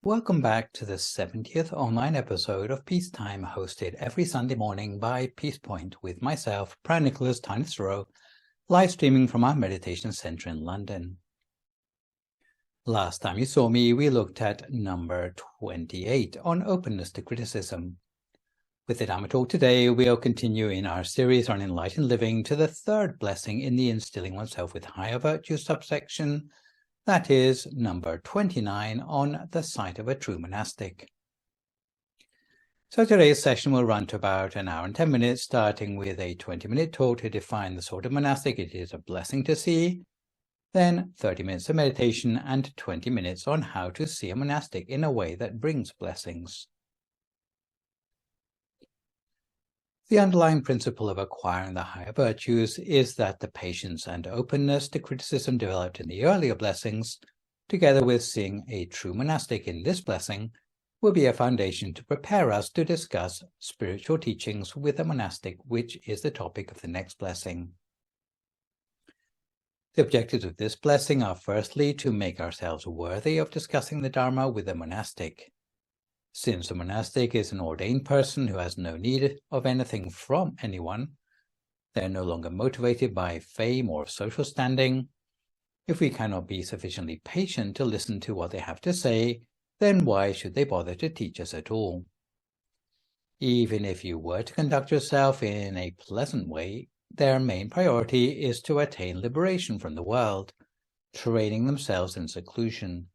Welcome back to the 70th online episode of Peacetime, hosted every Sunday morning by Peace Point with myself, Phra Nicholas Thanissaro, live streaming from our meditation center in London. Last time you saw me, we looked at number 28 on openness to criticism. With the Dhamma talk today, we'll continue in our series on enlightened living to the third blessing in the instilling oneself with higher virtue subsection. That is number 29 on the sight of a true monastic. So today's session will run to about an hour and 10 minutes, starting with a 20-minute talk to define the sort of monastic it is a blessing to see, then 30 minutes of meditation and 20 minutes on how to see a monastic in a way that brings blessings. The underlying principle of acquiring the higher virtues is that the patience and openness to criticism developed in the earlier blessings, together with seeing a true monastic in this blessing, will be a foundation to prepare us to discuss spiritual teachings with a monastic, which is the topic of the next blessing. The objectives of this blessing are firstly to make ourselves worthy of discussing the Dharma with a monastic. Since a monastic is an ordained person who has no need of anything from anyone, they are no longer motivated by fame or social standing. If we cannot be sufficiently patient to listen to what they have to say, then why should they bother to teach us at all? Even if you were to conduct yourself in a pleasant way, their main priority is to attain liberation from the world, training themselves in seclusion.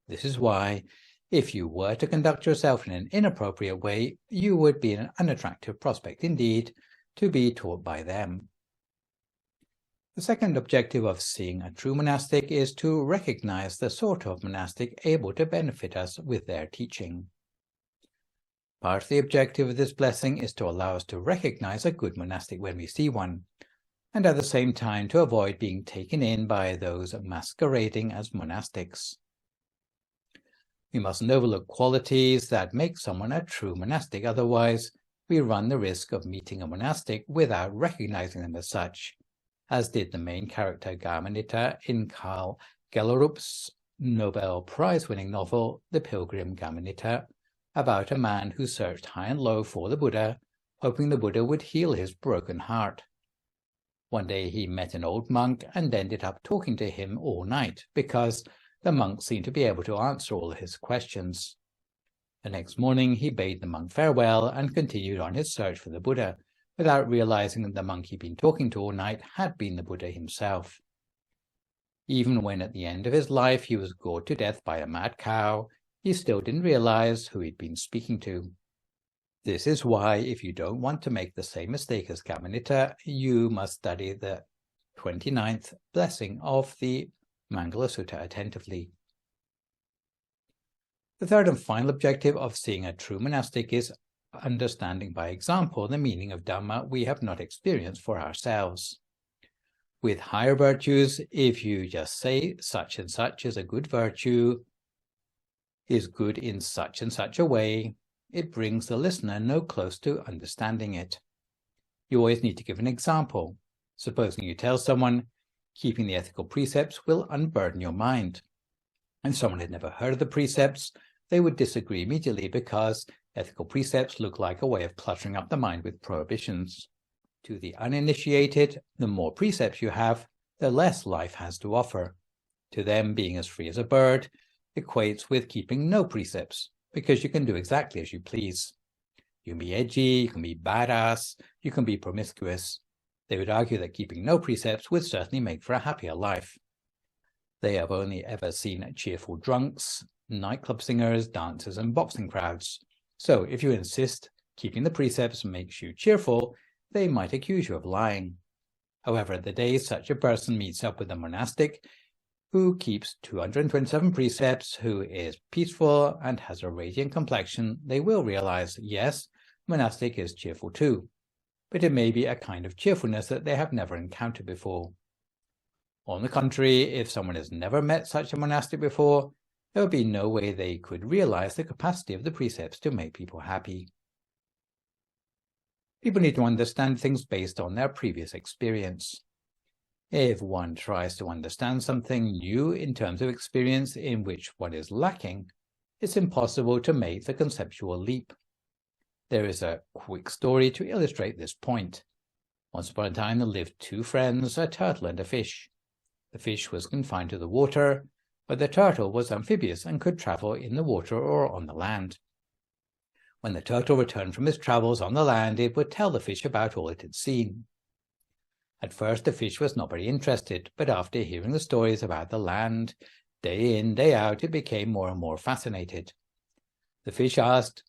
This is why, if you were to conduct yourself in an inappropriate way, you would be an unattractive prospect indeed to be taught by them. The second objective of seeing a true monastic is to recognize the sort of monastic able to benefit us with their teaching. Part of the objective of this blessing is to allow us to recognize a good monastic when we see one, and at the same time to avoid being taken in by those masquerading as monastics. We mustn't overlook qualities that make someone a true monastic, otherwise we run the risk of meeting a monastic without recognizing them as such, as did the main character Gamanita in Karl Gellerup's Nobel Prize-winning novel The Pilgrim Gamanita, about a man who searched high and low for the Buddha, hoping the Buddha would heal his broken heart. One day he met an old monk and ended up talking to him all night, because the monk seemed to be able to answer all his questions. The next morning he bade the monk farewell and continued on his search for the Buddha, without realizing that the monk he'd been talking to all night had been the Buddha himself. Even when at the end of his life he was gored to death by a mad cow, he still didn't realize who he'd been speaking to. This is why, if you don't want to make the same mistake as Gamanita, you must study the 29th blessing of the Mangala Sutta attentively. The third and final objective of seeing a true monastic is understanding by example the meaning of Dhamma we have not experienced for ourselves. With higher virtues, if you just say such and such is a good virtue, is good in such and such a way, it brings the listener no close to understanding it. You always need to give an example. Supposing you tell someone, keeping the ethical precepts will unburden your mind, and someone had never heard of the precepts, they would disagree immediately because ethical precepts look like a way of cluttering up the mind with prohibitions. To the uninitiated, the more precepts you have, the less life has to offer. To them, being as free as a bird equates with keeping no precepts, because you can do exactly as you please. You can be edgy, you can be badass, you can be promiscuous. They would argue that keeping no precepts would certainly make for a happier life. They have only ever seen cheerful drunks, nightclub singers, dancers, and boxing crowds. So if you insist keeping the precepts makes you cheerful, they might accuse you of lying. However, the day such a person meets up with a monastic who keeps 227 precepts, who is peaceful and has a radiant complexion, they will realize, yes, monastic is cheerful too, but it may be a kind of cheerfulness that they have never encountered before. On the contrary, if someone has never met such a monastic before, there would be no way they could realize the capacity of the precepts to make people happy. People need to understand things based on their previous experience. If one tries to understand something new in terms of experience in which one is lacking, it's impossible to make the conceptual leap. There is a quick story to illustrate this point. Once upon a time there lived two friends, a turtle and a fish. The fish was confined to the water, but the turtle was amphibious and could travel in the water or on the land. When the turtle returned from its travels on the land, it would tell the fish about all it had seen. At first the fish was not very interested, but after hearing the stories about the land, day in, day out, it became more and more fascinated. The fish asked,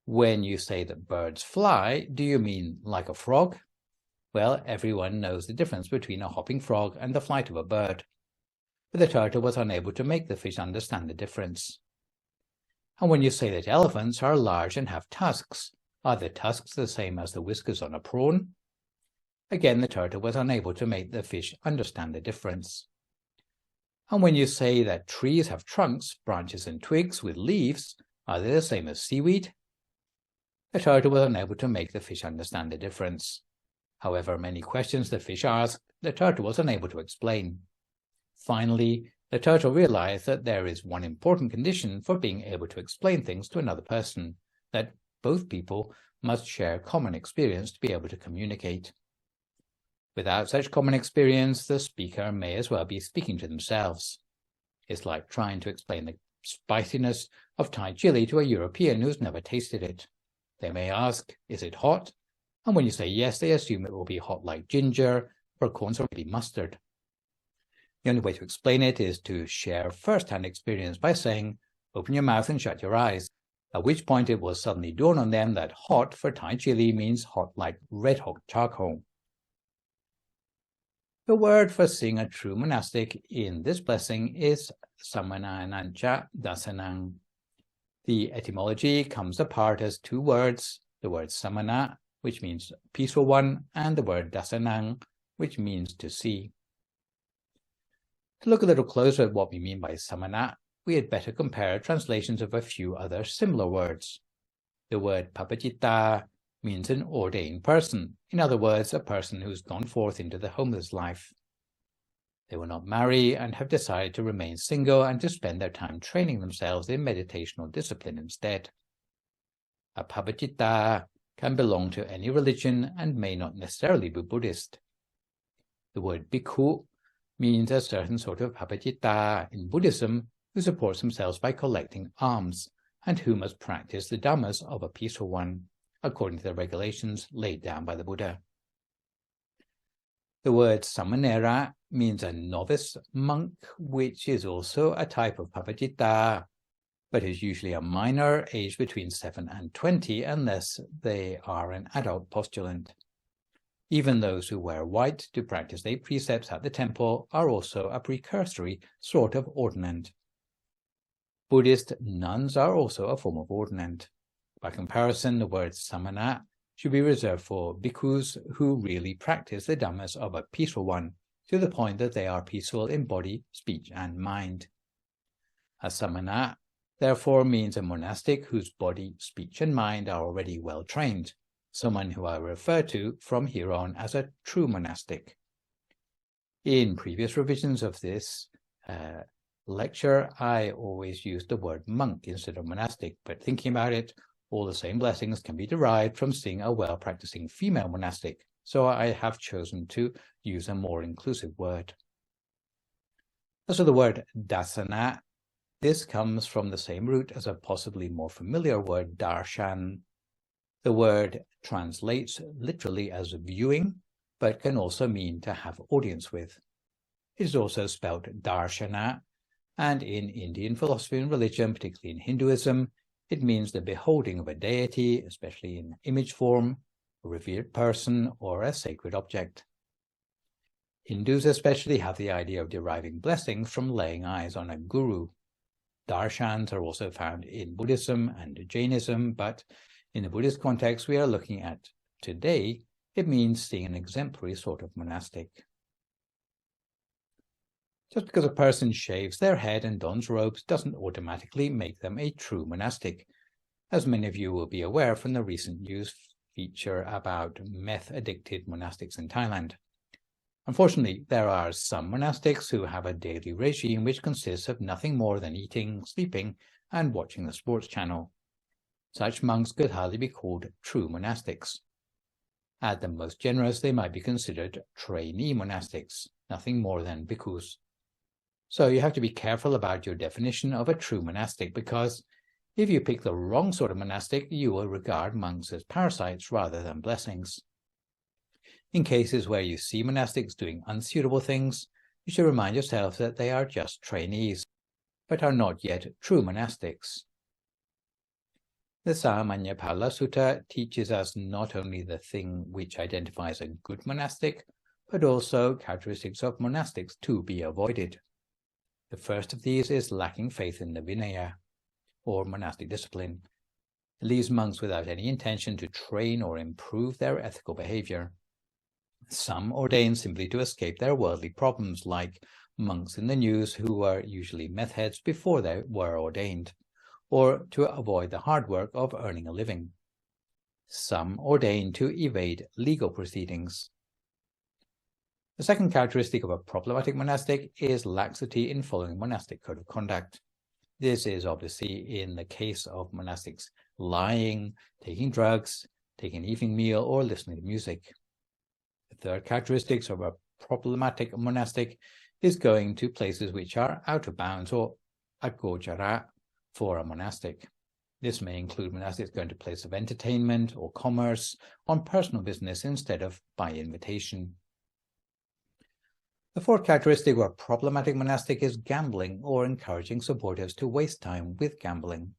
"When you say that birds fly, do you mean like a frog?" Well, everyone knows the difference between a hopping frog and the flight of a bird. But the turtle was unable to make the fish understand the difference. "And when you say that elephants are large and have tusks, are the tusks the same as the whiskers on a prawn?" Again, the turtle was unable to make the fish understand the difference. "And when you say that trees have trunks, branches and twigs with leaves, are they the same as seaweed?" The turtle was unable to make the fish understand the difference. However many questions the fish asked, the turtle was unable to explain. Finally, the turtle realized that there is one important condition for being able to explain things to another person, that both people must share common experience to be able to communicate. Without such common experience, the speaker may as well be speaking to themselves. It's like trying to explain the spiciness of Thai chili to a European who's never tasted it. They may ask, "Is it hot?" And when you say yes, they assume it will be hot like ginger, or corns or maybe mustard. The only way to explain it is to share first-hand experience by saying, "Open your mouth and shut your eyes," at which point it will suddenly dawn on them that hot for Thai chili means hot like red-hot charcoal. The word for seeing a true monastic in this blessing is samananancha dasanang. The etymology comes apart as two words, the word samana, which means peaceful one, and the word dasanang, which means to see. To look a little closer at what we mean by samana, we had better compare translations of a few other similar words. The word papajita means an ordained person, in other words, a person who's gone forth into the homeless life. They will not marry and have decided to remain single and to spend their time training themselves in meditational discipline instead. A papajita can belong to any religion and may not necessarily be Buddhist. The word bhikkhu means a certain sort of papajita in Buddhism who supports themselves by collecting alms and who must practice the Dhammas of a peaceful one, according to the regulations laid down by the Buddha. The word samanera means a novice monk, which is also a type of papajita, but is usually a minor aged between 7 and 20 unless they are an adult postulant. Even those who wear white to practice their precepts at the temple are also a precursory sort of ordinand. Buddhist nuns are also a form of ordinand. By comparison, the word samana should be reserved for bhikkhus who really practice the Dhammas of a peaceful one, to the point that they are peaceful in body, speech, and mind. A samana, therefore, means a monastic whose body, speech, and mind are already well trained, someone who I refer to from here on as a true monastic. In previous revisions of this lecture, I always used the word monk instead of monastic, but thinking about it, all the same blessings can be derived from seeing a well-practicing female monastic, so I have chosen to use a more inclusive word. As for the word dasana, this comes from the same root as a possibly more familiar word darshan. The word translates literally as viewing, but can also mean to have audience with. It is also spelled darshana, and in Indian philosophy and religion, particularly in Hinduism, it means the beholding of a deity, especially in image form, a revered person, or a sacred object. Hindus especially have the idea of deriving blessings from laying eyes on a guru. Darshans are also found in Buddhism and Jainism, but in the Buddhist context we are looking at today, it means seeing an exemplary sort of monastic. Just because a person shaves their head and dons robes doesn't automatically make them a true monastic, as many of you will be aware from the recent news feature about meth-addicted monastics in Thailand. Unfortunately, there are some monastics who have a daily regime which consists of nothing more than eating, sleeping, and watching the sports channel. Such monks could hardly be called true monastics. At the most generous, they might be considered trainee monastics, nothing more than bhikkhus. So you have to be careful about your definition of a true monastic, because if you pick the wrong sort of monastic, you will regard monks as parasites rather than blessings. In cases where you see monastics doing unsuitable things, you should remind yourself that they are just trainees, but are not yet true monastics. The Samanyapala Sutta teaches us not only the thing which identifies a good monastic, but also characteristics of monastics to be avoided. The first of these is lacking faith in the Vinaya, or monastic discipline. It leaves monks without any intention to train or improve their ethical behavior. Some ordain simply to escape their worldly problems, like monks in the news who were usually meth heads before they were ordained, or to avoid the hard work of earning a living. Some ordain to evade legal proceedings. The second characteristic of a problematic monastic is laxity in following monastic code of conduct. This is obviously in the case of monastics lying, taking drugs, taking an evening meal, or listening to music. The third characteristic of a problematic monastic is going to places which are out of bounds, or agojara, for a monastic. This may include monastics going to a place of entertainment or commerce on personal business instead of by invitation. The fourth characteristic of a problematic monastic is gambling or encouraging supporters to waste time with gambling.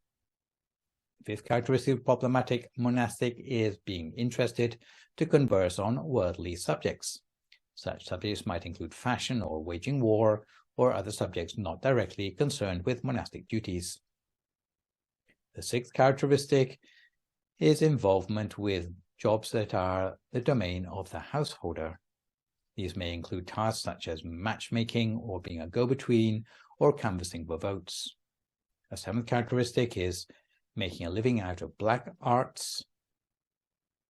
The fifth characteristic of problematic monastic is being interested to converse on worldly subjects. Such subjects might include fashion or waging war, or other subjects not directly concerned with monastic duties. The sixth characteristic is involvement with jobs that are the domain of the householder. These may include tasks such as matchmaking, or being a go-between, or canvassing for votes. A seventh characteristic is making a living out of black arts.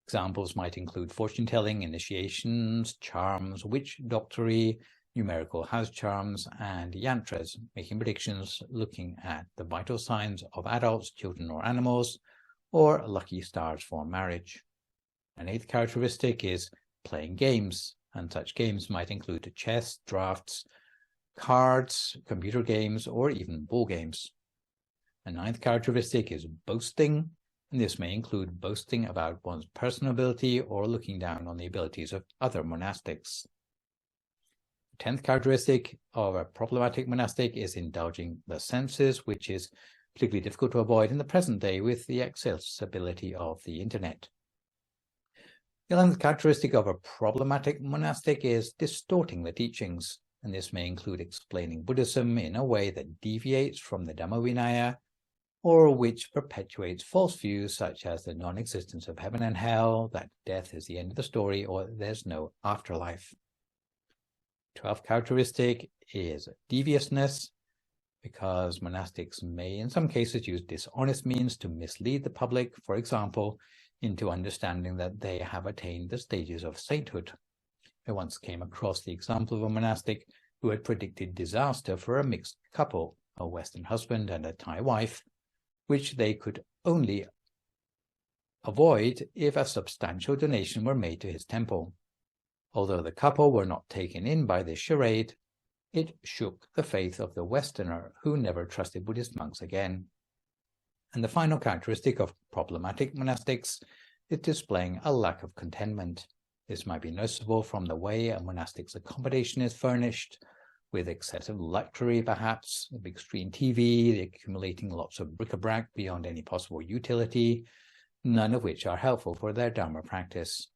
Examples might include fortune-telling, initiations, charms, witch doctory, numerical house charms, and yantras, making predictions looking at the vital signs of adults, children, or animals, or lucky stars for marriage. An eighth characteristic is playing games, and such games might include chess, drafts, cards, computer games, or even ball games. A ninth characteristic is boasting, and this may include boasting about one's personal ability or looking down on the abilities of other monastics. The 10th characteristic of a problematic monastic is indulging the senses, which is particularly difficult to avoid in the present day with the accessibility of the internet. The 11th characteristic of a problematic monastic is distorting the teachings, and this may include explaining Buddhism in a way that deviates from the Dhamma Vinaya, or which perpetuates false views such as the non-existence of heaven and hell, that death is the end of the story, or that there's no afterlife. 12th characteristic is deviousness, because monastics may in some cases use dishonest means to mislead the public, for example, into understanding that they have attained the stages of sainthood. I once came across the example of a monastic who had predicted disaster for a mixed couple, a Western husband and a Thai wife, which they could only avoid if a substantial donation were made to his temple. Although the couple were not taken in by this charade, it shook the faith of the Westerner, who never trusted Buddhist monks again. And the final characteristic of problematic monastics is displaying a lack of contentment. This might be noticeable from the way a monastic's accommodation is furnished, with excessive luxury perhaps, a big screen TV, accumulating lots of bric-a-brac beyond any possible utility, none of which are helpful for their Dharma practice.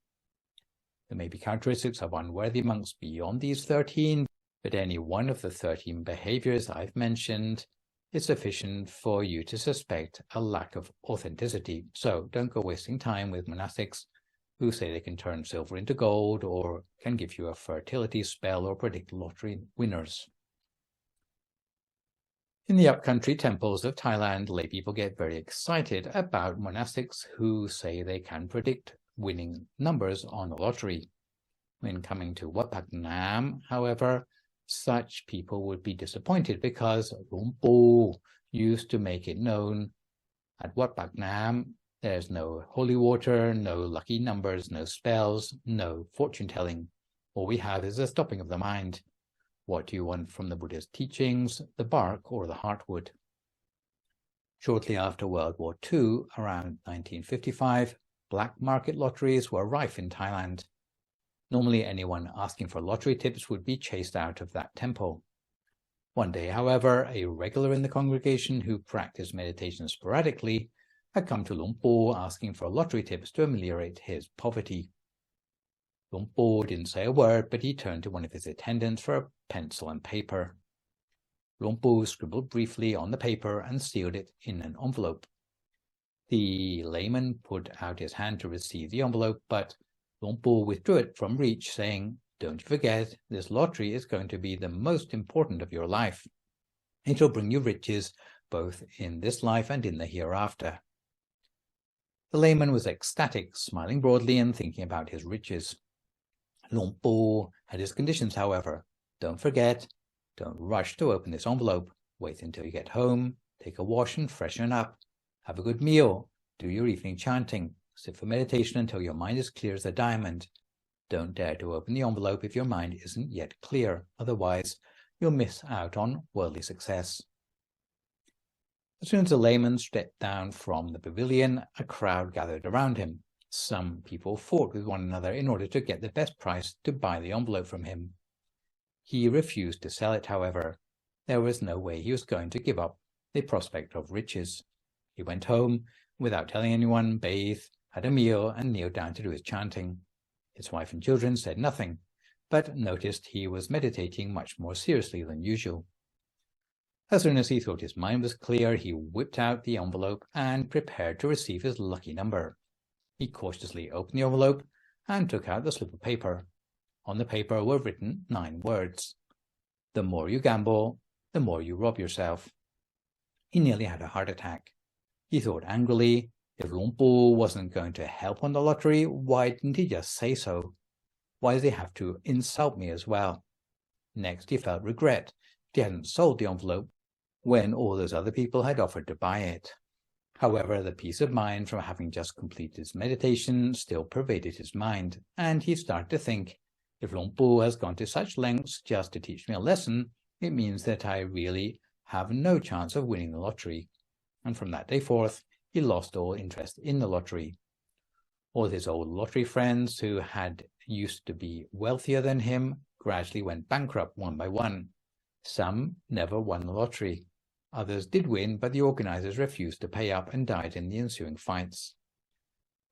There may be characteristics of unworthy monks beyond these 13, but any one of the 13 behaviors I've mentioned is sufficient for you to suspect a lack of authenticity. So don't go wasting time with monastics who say they can turn silver into gold, or can give you a fertility spell, or predict lottery winners. In the upcountry temples of Thailand, lay people get very excited about monastics who say they can predict winning numbers on the lottery. When coming to Wat Phak Nam, however, such people would be disappointed because Luang Por used to make it known at Wat Pak Nam there's no holy water, no lucky numbers, no spells, no fortune-telling. All we have is a stopping of the mind. What do you want from the Buddha's teachings, the bark or the heartwood? Shortly after World War II, around 1955, black market lotteries were rife in Thailand. Normally anyone asking for lottery tips would be chased out of that temple. One day, however, a regular in the congregation who practiced meditation sporadically had come to Luang Por asking for lottery tips to ameliorate his poverty. Luang Por didn't say a word, but he turned to one of his attendants for a pencil and paper. Luang Por scribbled briefly on the paper and sealed it in an envelope. The layman put out his hand to receive the envelope, but Luang Por withdrew it from reach, saying, "Don't forget, this lottery is going to be the most important of your life. It will bring you riches both in this life and in the hereafter." The layman was ecstatic, smiling broadly and thinking about his riches. Luang Por had his conditions, however. Don't forget, don't rush to open this envelope. Wait until you get home, take a wash and freshen up. Have a good meal, do your evening chanting, sit for meditation until your mind is clear as a diamond. Don't dare to open the envelope if your mind isn't yet clear, otherwise you'll miss out on worldly success. As soon as the layman stepped down from the pavilion, a crowd gathered around him. Some people fought with one another in order to get the best price to buy the envelope from him. He refused to sell it, however. There was no way he was going to give up the prospect of riches. He went home without telling anyone, bathed, had a meal, and kneeled down to do his chanting. His wife and children said nothing, but noticed he was meditating much more seriously than usual. As soon as he thought his mind was clear, he whipped out the envelope and prepared to receive his lucky number. He cautiously opened the envelope and took out the slip of paper. On the paper were written 9 words. "The more you gamble, the more you rob yourself." He nearly had a heart attack. He thought angrily, if Luang Por wasn't going to help on the lottery, why didn't he just say so? Why does he have to insult me as well? Next, he felt regret that he hadn't sold the envelope when all those other people had offered to buy it. However, the peace of mind from having just completed his meditation still pervaded his mind, and he started to think, if Luang Por has gone to such lengths just to teach me a lesson, it means that I really have no chance of winning the lottery. And from that day forth, he lost all interest in the lottery. All his old lottery friends who had used to be wealthier than him gradually went bankrupt one by one. Some never won the lottery. Others did win, but the organizers refused to pay up and died in the ensuing fights.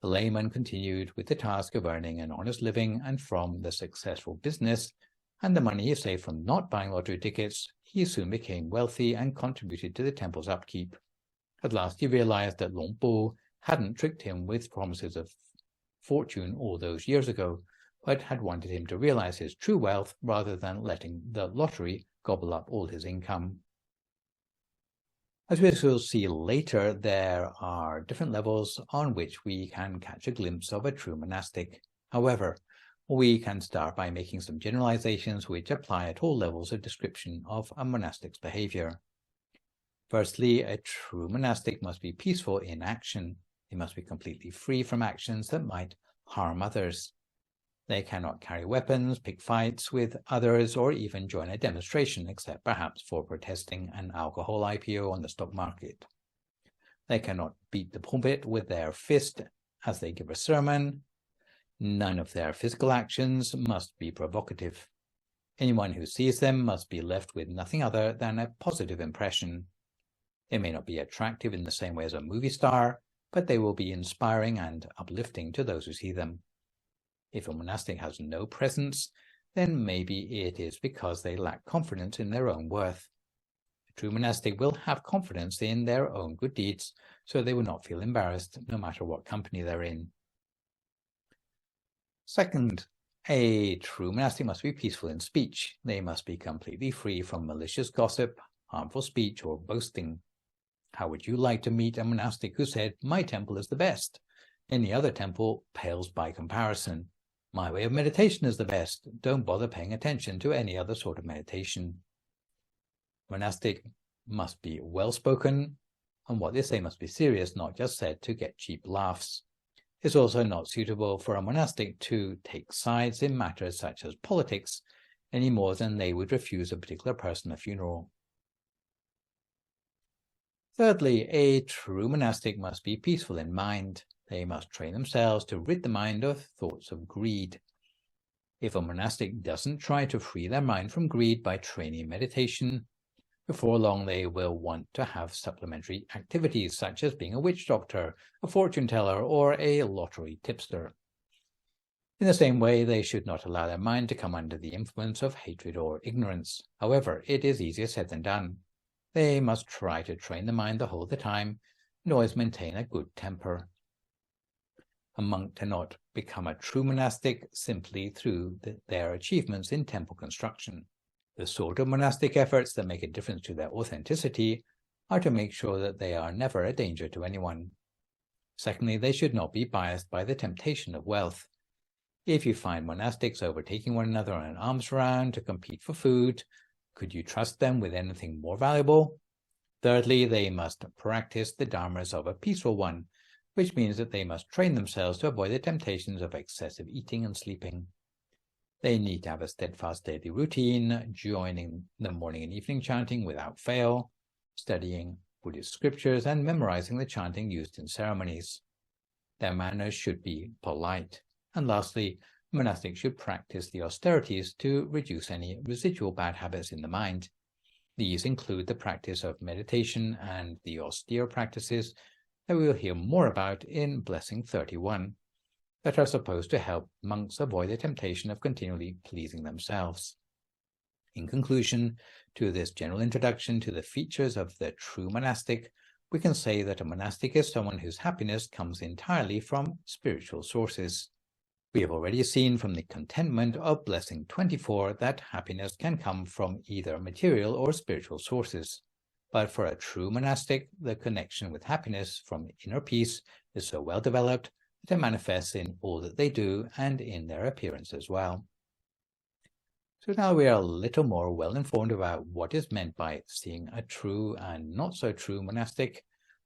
The layman continued with the task of earning an honest living, and from the successful business and the money he saved from not buying lottery tickets, he soon became wealthy and contributed to the temple's upkeep. At last he realized that Luang Por hadn't tricked him with promises of fortune all those years ago, but had wanted him to realize his true wealth rather than letting the lottery gobble up all his income. As we will see later, there are different levels on which we can catch a glimpse of a true monastic. However, we can start by making some generalizations which apply at all levels of description of a monastic's behavior. Firstly, a true monastic must be peaceful in action. They must be completely free from actions that might harm others. They cannot carry weapons, pick fights with others, or even join a demonstration, except perhaps for protesting an alcohol IPO on the stock market. They cannot beat the pulpit with their fist as they give a sermon. None of their physical actions must be provocative. Anyone who sees them must be left with nothing other than a positive impression. They may not be attractive in the same way as a movie star, but they will be inspiring and uplifting to those who see them. If a monastic has no presence, then maybe it is because they lack confidence in their own worth. A true monastic will have confidence in their own good deeds, so they will not feel embarrassed no matter what company they're in. Second, a true monastic must be peaceful in speech. They must be completely free from malicious gossip, harmful speech, or boasting. How would you like to meet a monastic who said, "My temple is the best. Any other temple pales by comparison"? My way of meditation is the best. Don't bother paying attention to any other sort of meditation. Monastic must be well-spoken, and what they say must be serious, not just said to get cheap laughs. It's also not suitable for a monastic to take sides in matters such as politics any more than they would refuse a particular person a funeral. Thirdly, a true monastic must be peaceful in mind. They must train themselves to rid the mind of thoughts of greed. If a monastic doesn't try to free their mind from greed by training in meditation, before long they will want to have supplementary activities such as being a witch doctor, a fortune teller, or a lottery tipster. In the same way, they should not allow their mind to come under the influence of hatred or ignorance. However, it is easier said than done. They must try to train the mind the whole of the time and always maintain a good temper. A monk cannot become a true monastic simply through their achievements in temple construction. The sort of monastic efforts that make a difference to their authenticity are to make sure that they are never a danger to anyone. Secondly, they should not be biased by the temptation of wealth. If you find monastics overtaking one another on an arms round to compete for food, could you trust them with anything more valuable? Thirdly, they must practice the dharmas of a peaceful one, which means that they must train themselves to avoid the temptations of excessive eating and sleeping. They need to have a steadfast daily routine, joining the morning and evening chanting without fail, studying Buddhist scriptures, and memorizing the chanting used in ceremonies. Their manners should be polite. And lastly, monastics should practice the austerities to reduce any residual bad habits in the mind. These include the practice of meditation and the austere practices that we will hear more about in Blessing 31, that are supposed to help monks avoid the temptation of continually pleasing themselves. In conclusion to this general introduction to the features of the true monastic, we can say that a monastic is someone whose happiness comes entirely from spiritual sources. We have already seen from the contentment of Blessing 24 that happiness can come from either material or spiritual sources. But for a true monastic, the connection with happiness from inner peace is so well developed that it manifests in all that they do and in their appearance as well. So now we are a little more well informed about what is meant by seeing a true and not so true monastic.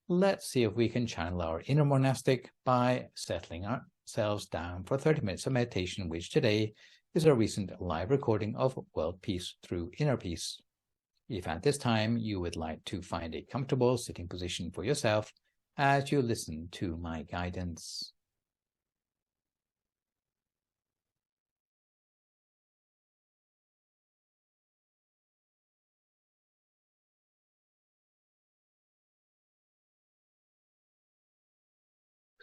Let's see if we can channel our inner monastic by settling ourselves down for 30 minutes of meditation, which today is a recent live recording of World Peace Through Inner Peace. If at this time you would like to find a comfortable sitting position for yourself as you listen to my guidance.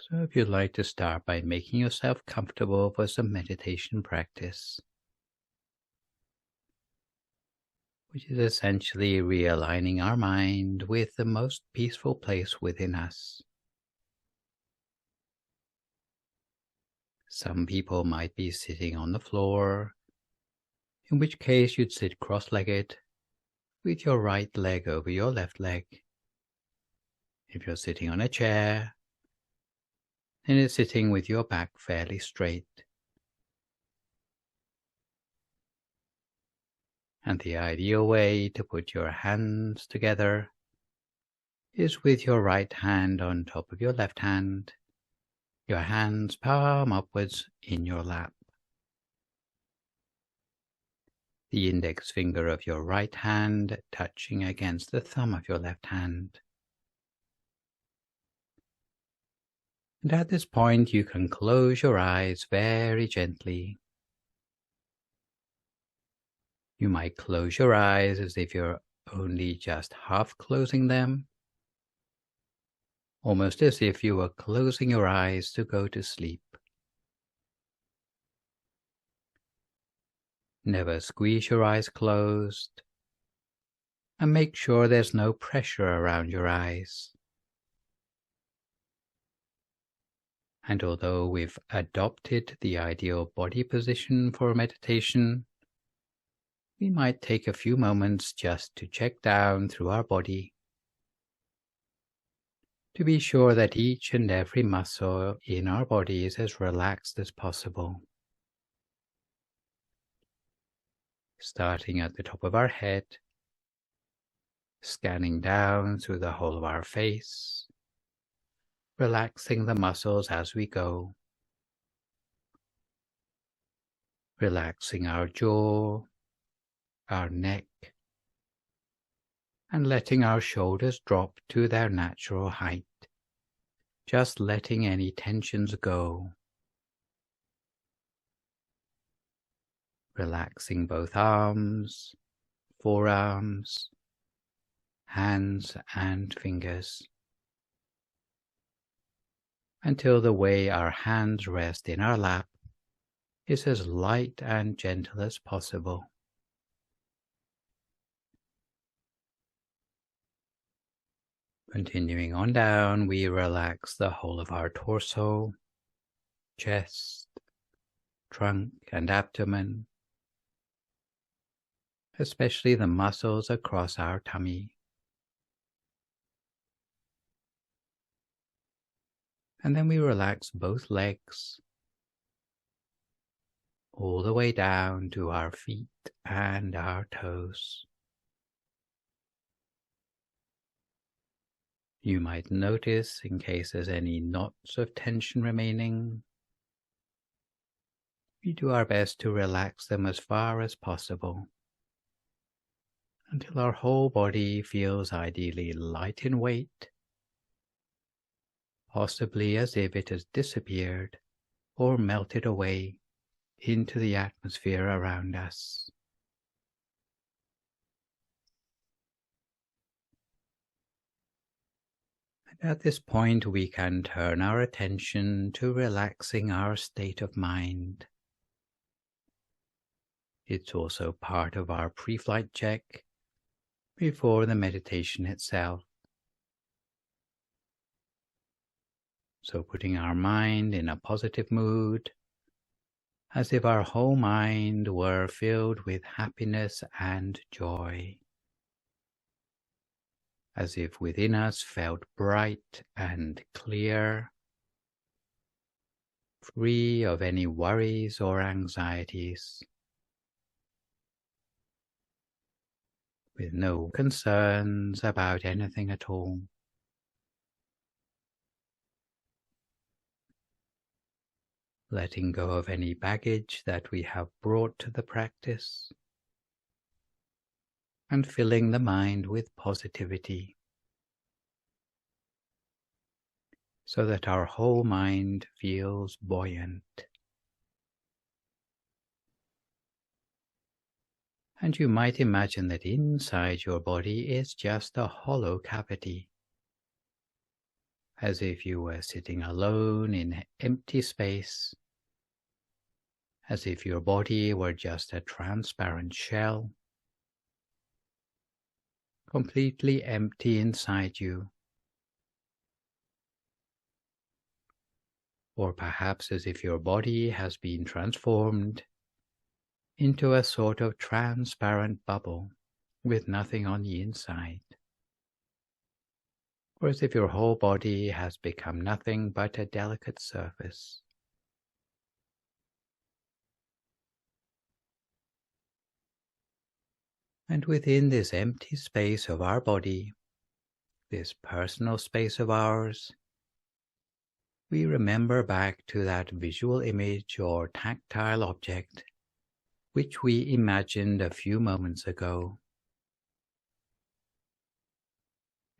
So if you'd like to start by making yourself comfortable for some meditation practice, which is essentially realigning our mind with the most peaceful place within us. Some people might be sitting on the floor, in which case you'd sit cross-legged with your right leg over your left leg. If you're sitting on a chair, then it's sitting with your back fairly straight. And the ideal way to put your hands together is with your right hand on top of your left hand, your hands palm upwards in your lap. The index finger of your right hand touching against the thumb of your left hand. And at this point, you can close your eyes very gently. You might close your eyes as if you're only just half closing them, almost as if you were closing your eyes to go to sleep. Never squeeze your eyes closed, and make sure there's no pressure around your eyes. And although we've adopted the ideal body position for meditation, we might take a few moments just to check down through our body, to be sure that each and every muscle in our body is as relaxed as possible. starting at the top of our head, scanning down through the whole of our face, relaxing the muscles as we go, relaxing our jaw, our neck, and letting our shoulders drop to their natural height, just letting any tensions go. Relaxing both arms, forearms, hands and fingers, until the way our hands rest in our lap is as light and gentle as possible. Continuing on down, we relax the whole of our torso, chest, trunk and abdomen, especially the muscles across our tummy. And then we relax both legs, all the way down to our feet and our toes. You might notice, in case there's any knots of tension remaining, we do our best to relax them as far as possible, until our whole body feels ideally light in weight, possibly as if it has disappeared or melted away into the atmosphere around us. At this point, we can turn our attention to relaxing our state of mind. It's also part of our pre-flight check before the meditation itself. So putting our mind in a positive mood, as if our whole mind were filled with happiness and joy, as if within us felt bright and clear, free of any worries or anxieties, with no concerns about anything at all. Letting go of any baggage that we have brought to the practice, and filling the mind with positivity, so that our whole mind feels buoyant. And you might imagine that inside your body is just a hollow cavity, as if you were sitting alone in empty space, as if your body were just a transparent shell, completely empty inside you. Or perhaps as if your body has been transformed into a sort of transparent bubble with nothing on the inside. Or as if your whole body has become nothing but a delicate surface. And within this empty space of our body, this personal space of ours, we remember back to that visual image or tactile object which we imagined a few moments ago.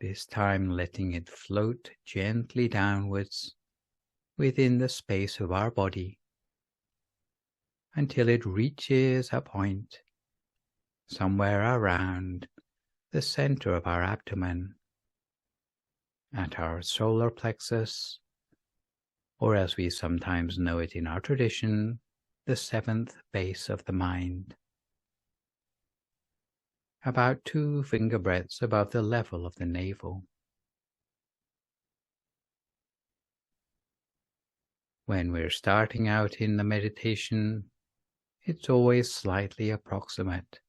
This time letting it float gently downwards within the space of our body until it reaches a point somewhere around the center of our abdomen, at our solar plexus, or as we sometimes know it in our tradition, the seventh base of the mind, about 2 finger breadths above the level of the navel. When we're starting out in the meditation, it's always slightly approximate,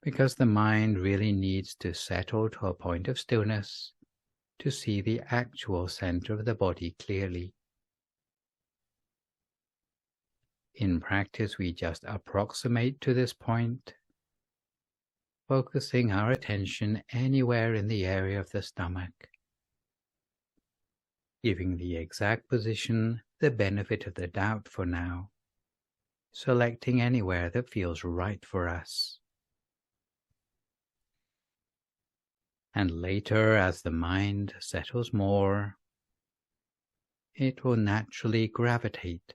because the mind really needs to settle to a point of stillness to see the actual center of the body clearly. In practice, we just approximate to this point, focusing our attention anywhere in the area of the stomach, giving the exact position the benefit of the doubt for now, selecting anywhere that feels right for us. And later, as the mind settles more, it will naturally gravitate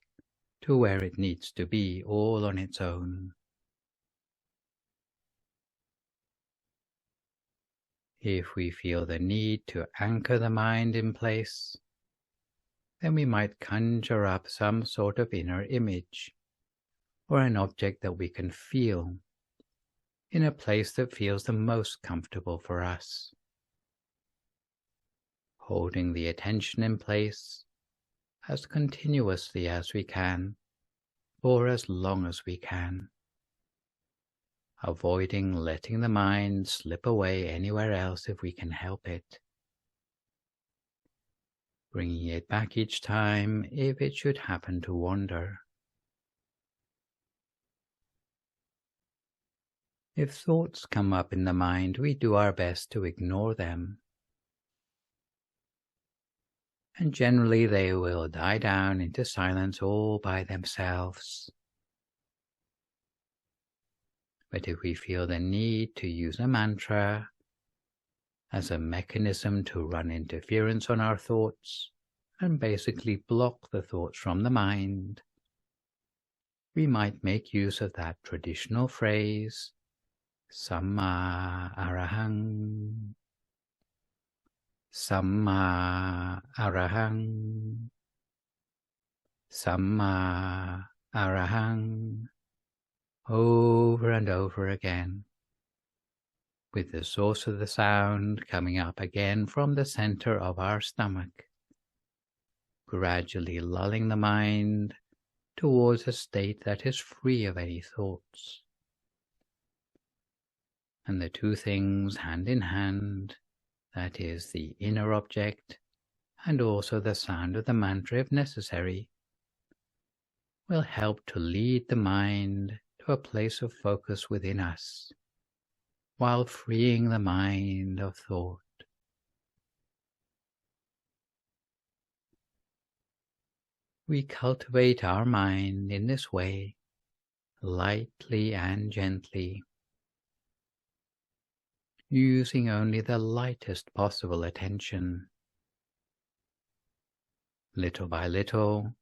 to where it needs to be all on its own. If we feel the need to anchor the mind in place, then we might conjure up some sort of inner image or an object that we can feel in a place that feels the most comfortable for us, holding the attention in place as continuously as we can for as long as we can, avoiding letting the mind slip away anywhere else if we can help it, bringing it back each time if it should happen to wander. If thoughts come up in the mind, we do our best to ignore them, and generally they will die down into silence all by themselves. But if we feel the need to use a mantra as a mechanism to run interference on our thoughts and basically block the thoughts from the mind, we might make use of that traditional phrase, Samma Arahang, Samma Arahang, Samma Arahang, over and over again, with the source of the sound coming up again from the center of our stomach, gradually lulling the mind towards a state that is free of any thoughts. And the two things hand in hand, that is the inner object and also the sound of the mantra if necessary, will help to lead the mind to a place of focus within us, while freeing the mind of thought. We cultivate our mind in this way, lightly and gently, using only the lightest possible attention. Little by little,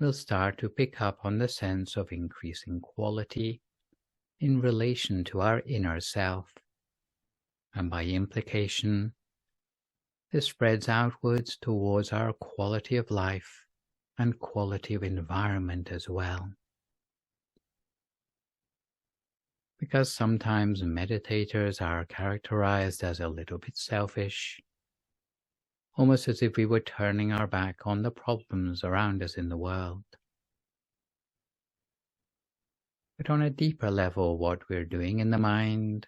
we'll start to pick up on the sense of increasing quality in relation to our inner self, and by implication, this spreads outwards towards our quality of life and quality of environment as well. Because sometimes meditators are characterized as a little bit selfish, almost as if we were turning our back on the problems around us in the world. But on a deeper level, what we're doing in the mind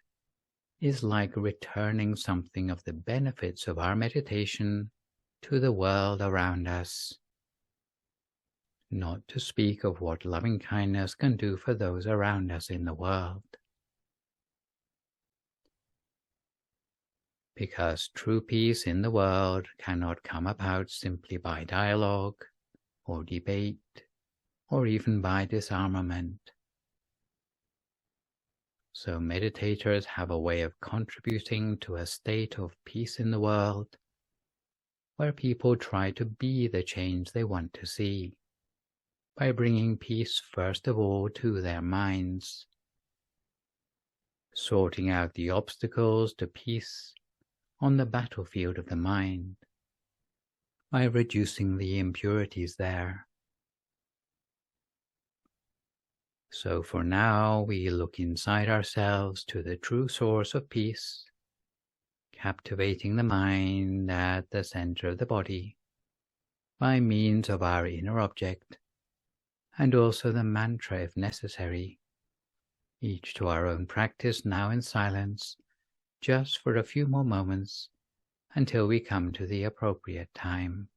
is like returning something of the benefits of our meditation to the world around us, not to speak of what loving kindness can do for those around us in the world. Because true peace in the world cannot come about simply by dialogue or debate or even by disarmament. So meditators have a way of contributing to a state of peace in the world where people try to be the change they want to see by bringing peace first of all to their minds, sorting out the obstacles to peace on the battlefield of the mind by reducing the impurities there. So for now, we look inside ourselves to the true source of peace, captivating the mind at the center of the body by means of our inner object and also the mantra if necessary, each to our own practice now in silence, just for a few more moments until we come to the appropriate time.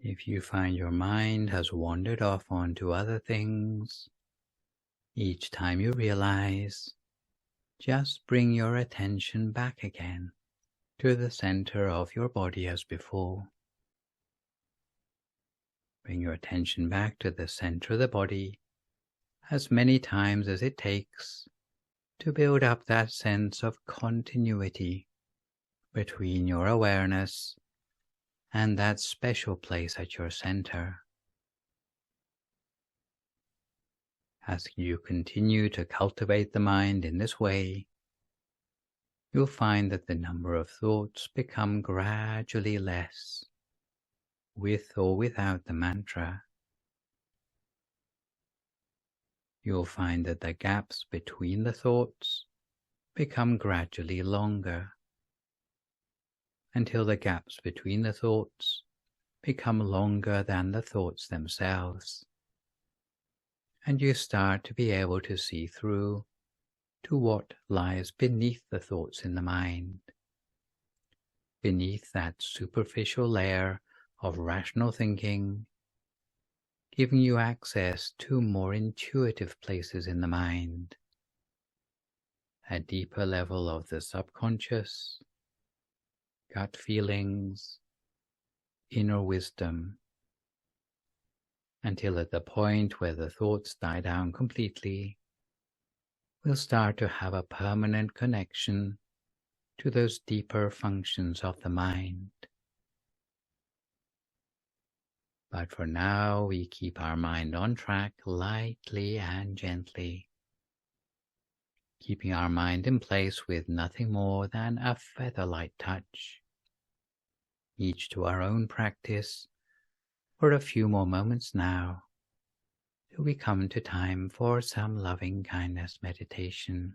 If you find your mind has wandered off onto other things, each time you realize, just bring your attention back again to the center of your body as before. Bring your attention back to the center of the body as many times as it takes to build up that sense of continuity between your awareness and that special place at your center. As you continue to cultivate the mind in this way, you'll find that the number of thoughts become gradually less, with or without the mantra. You'll find that the gaps between the thoughts become gradually longer, until the gaps between the thoughts become longer than the thoughts themselves, and you start to be able to see through to what lies beneath the thoughts in the mind, beneath that superficial layer of rational thinking, giving you access to more intuitive places in the mind, a deeper level of the subconscious, gut feelings, inner wisdom, until at the point where the thoughts die down completely, we'll start to have a permanent connection to those deeper functions of the mind. But for now, we keep our mind on track lightly and gently, keeping our mind in place with nothing more than a feather-light touch, each to our own practice for a few more moments now, till we come to time for some loving kindness meditation.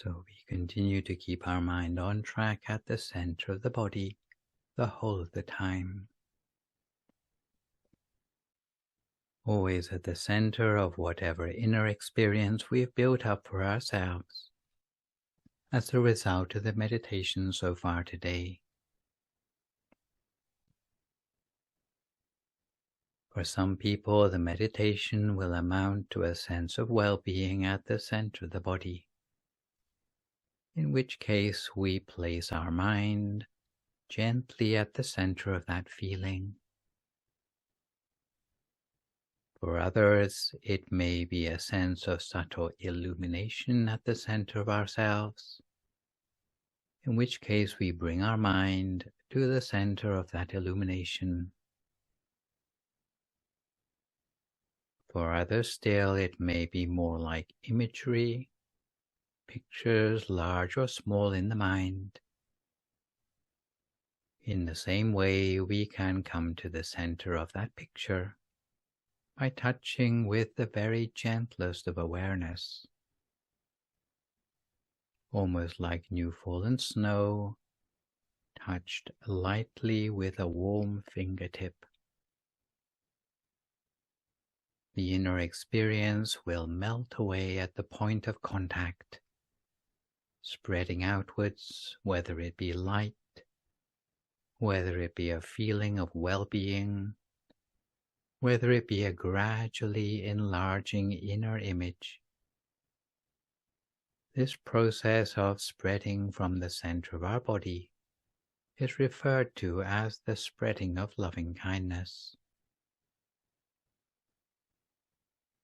So we continue to keep our mind on track at the center of the body the whole of the time. Always at the center of whatever inner experience we have built up for ourselves as a result of the meditation so far today. For some people, the meditation will amount to a sense of well-being at the center of the body, in which case we place our mind gently at the center of that feeling. For others, it may be a sense of subtle illumination at the center of ourselves, in which case we bring our mind to the center of that illumination. For others still, it may be more like imagery, pictures large or small in the mind. In the same way, we can come to the center of that picture by touching with the very gentlest of awareness, almost like new fallen snow, touched lightly with a warm fingertip. The inner experience will melt away at the point of contact, spreading outwards, whether it be light, whether it be a feeling of well-being, whether it be a gradually enlarging inner image. This process of spreading from the center of our body is referred to as the spreading of loving kindness.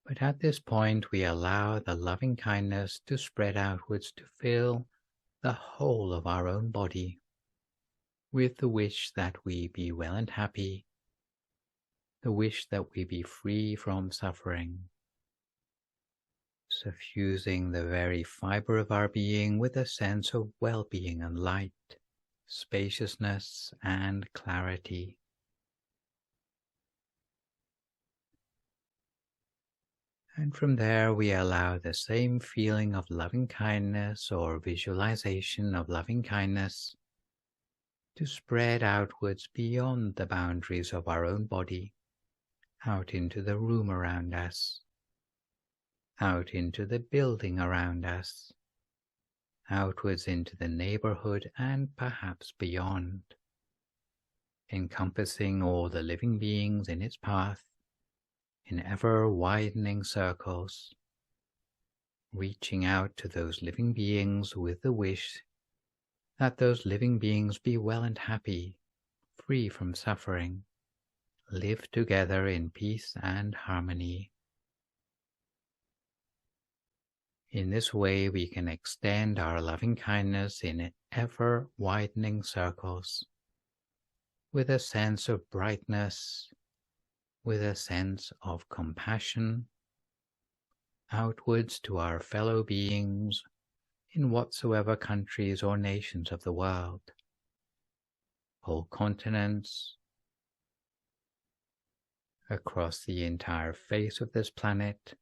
But at this point, we allow the loving kindness to spread outwards to fill the whole of our own body, with the wish that we be well and happy, the wish that we be free from suffering, suffusing the very fiber of our being with a sense of well-being and light, spaciousness and clarity. And from there we allow the same feeling of loving kindness or visualization of loving kindness to spread outwards beyond the boundaries of our own body, out into the room around us, out into the building around us, outwards into the neighborhood and perhaps beyond, encompassing all the living beings in its path, in ever-widening circles, reaching out to those living beings with the wish that those living beings be well and happy, free from suffering, live together in peace and harmony. In this way, we can extend our loving kindness in ever-widening circles, with a sense of brightness, with a sense of compassion, outwards to our fellow beings in whatsoever countries or nations of the world, whole continents, across the entire face of this planet,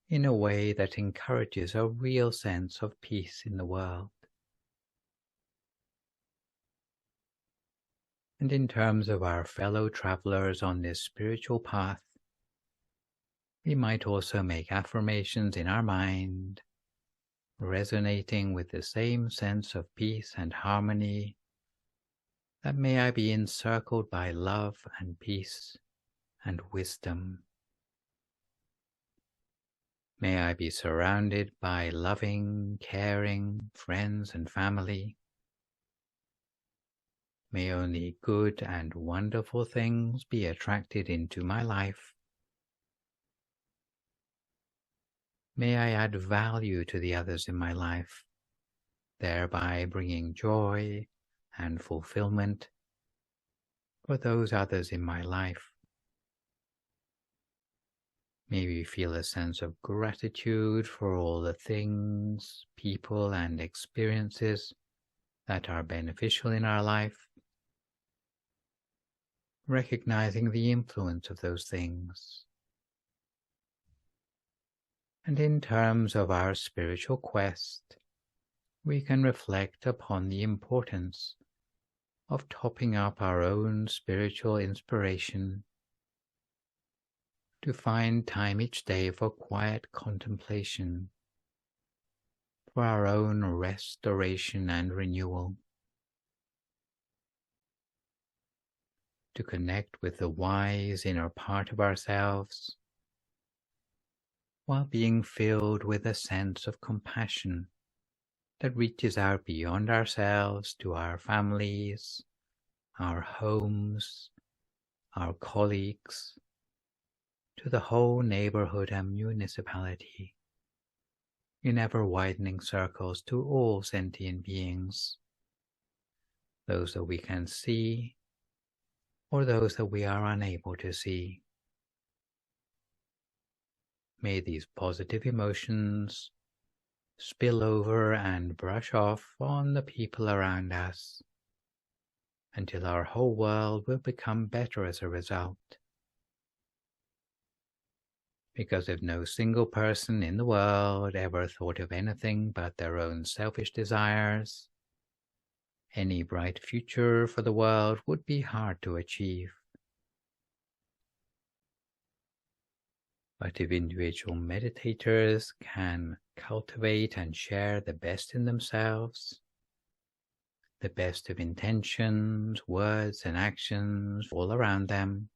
in a way that encourages a real sense of peace in the world. And in terms of our fellow travelers on this spiritual path, we might also make affirmations in our mind, resonating with the same sense of peace and harmony, that may I be encircled by love and peace and wisdom. May I be surrounded by loving, caring friends and family. May only good and wonderful things be attracted into my life. May I add value to the others in my life, thereby bringing joy and fulfillment for those others in my life. May we feel a sense of gratitude for all the things, people, and experiences that are beneficial in our life, recognizing the influence of those things. And in terms of our spiritual quest, we can reflect upon the importance of topping up our own spiritual inspiration to find time each day for quiet contemplation, for our own restoration and renewal, to connect with the wise inner part of ourselves, while being filled with a sense of compassion that reaches out beyond ourselves to our families, our homes, our colleagues, to the whole neighborhood and municipality, in ever-widening circles to all sentient beings, those that we can see or those that we are unable to see. May these positive emotions spill over and brush off on the people around us, until our whole world will become better as a result. Because if no single person in the world ever thought of anything but their own selfish desires, any bright future for the world would be hard to achieve. But if individual meditators can cultivate and share the best in themselves, the best of intentions, words, and actions all around them,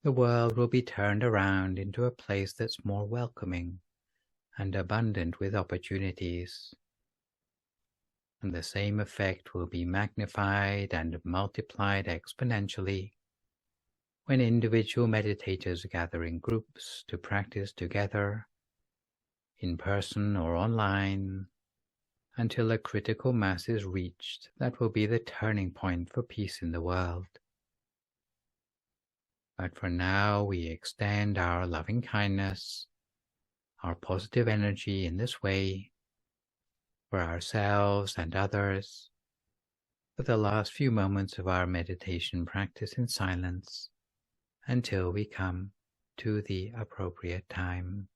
the world will be turned around into a place that's more welcoming and abundant with opportunities. And the same effect will be magnified and multiplied exponentially when individual meditators gather in groups to practice together, in person or online, until a critical mass is reached that will be the turning point for peace in the world. But for now, we extend our loving kindness, our positive energy in this way, for ourselves and others, for the last few moments of our meditation practice in silence, until we come to the appropriate time.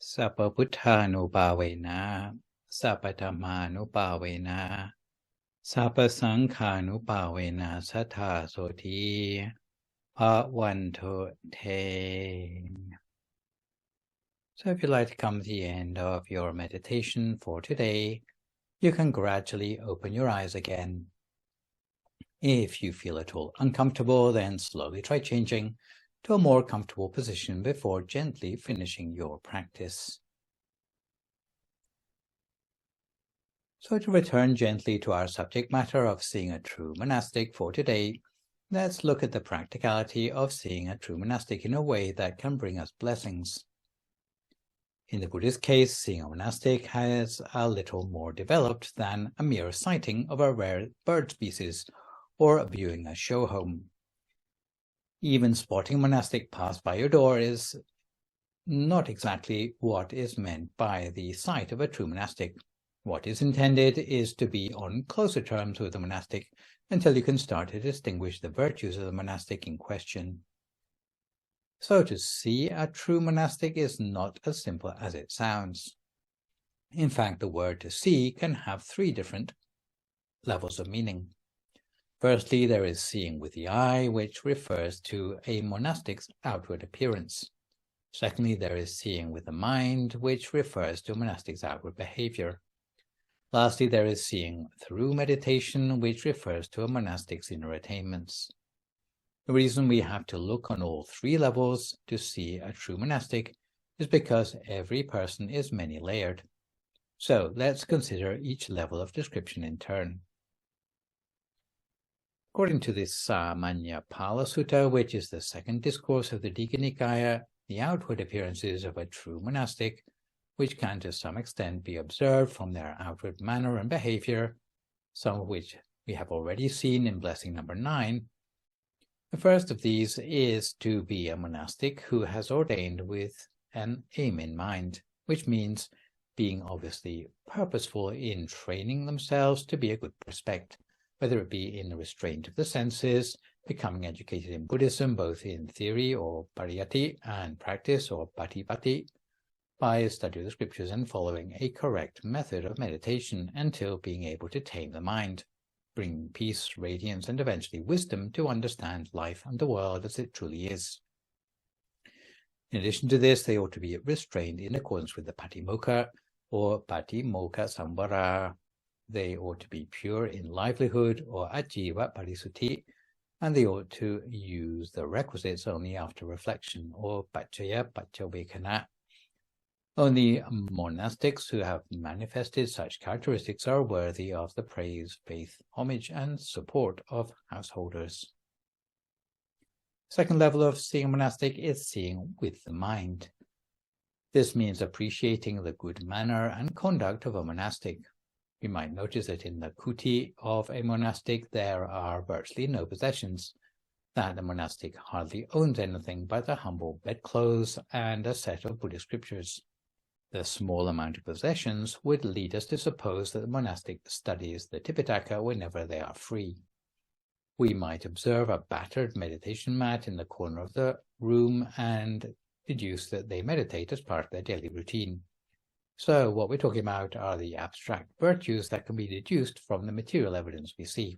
Sappa Buddhanupavena, Sappa Dhammanupavena, Sappa Sankhanupavena Sattha Soti Bhavantu Te. So if you'd like to come to the end of your meditation for today, you can gradually open your eyes again. If you feel at all uncomfortable, then slowly try changing to a more comfortable position before gently finishing your practice. So to return gently to our subject matter of seeing a true monastic for today, let's look at the practicality of seeing a true monastic in a way that can bring us blessings. In the Buddhist case, seeing a monastic has a little more developed than a mere sighting of a rare bird species or viewing a show home. Even spotting a monastic pass by your door is not exactly what is meant by the sight of a true monastic. What is intended is to be on closer terms with the monastic until you can start to distinguish the virtues of the monastic in question. So to see a true monastic is not as simple as it sounds. In fact, the word to see can have 3 different levels of meaning. Firstly, there is seeing with the eye, which refers to a monastic's outward appearance. Secondly, there is seeing with the mind, which refers to a monastic's outward behavior. Lastly, there is seeing through meditation, which refers to a monastic's inner attainments. The reason we have to look on all three levels to see a true monastic is because every person is many-layered. So let's consider each level of description in turn. According to the Samanyapala Sutta, which is the second discourse of the Digha Nikaya, the outward appearances of a true monastic, which can to some extent be observed from their outward manner and behavior, some of which we have already seen in blessing number 9. The first of these is to be a monastic who has ordained with an aim in mind, which means being obviously purposeful in training themselves to be a good prospect, whether it be in the restraint of the senses, becoming educated in Buddhism, both in theory or pariyatti and practice or patipatti, by study of the scriptures and following a correct method of meditation until being able to tame the mind, bring peace, radiance, and eventually wisdom to understand life and the world as it truly is. In addition to this, they ought to be restrained in accordance with the patimokkha or patimokkha sambhara. They ought to be pure in livelihood or ajiva parisuddhi, and they ought to use the requisites only after reflection or paccaya paccavekkhana. Only monastics who have manifested such characteristics are worthy of the praise, faith, homage, and support of householders. Second level of seeing a monastic is seeing with the mind. This means appreciating the good manner and conduct of a monastic. We might notice that in the kuti of a monastic there are virtually no possessions, that the monastic hardly owns anything but the humble bedclothes and a set of Buddhist scriptures. The small amount of possessions would lead us to suppose that the monastic studies the Tipitaka whenever they are free. We might observe a battered meditation mat in the corner of the room and deduce that they meditate as part of their daily routine. So what we're talking about are the abstract virtues that can be deduced from the material evidence we see.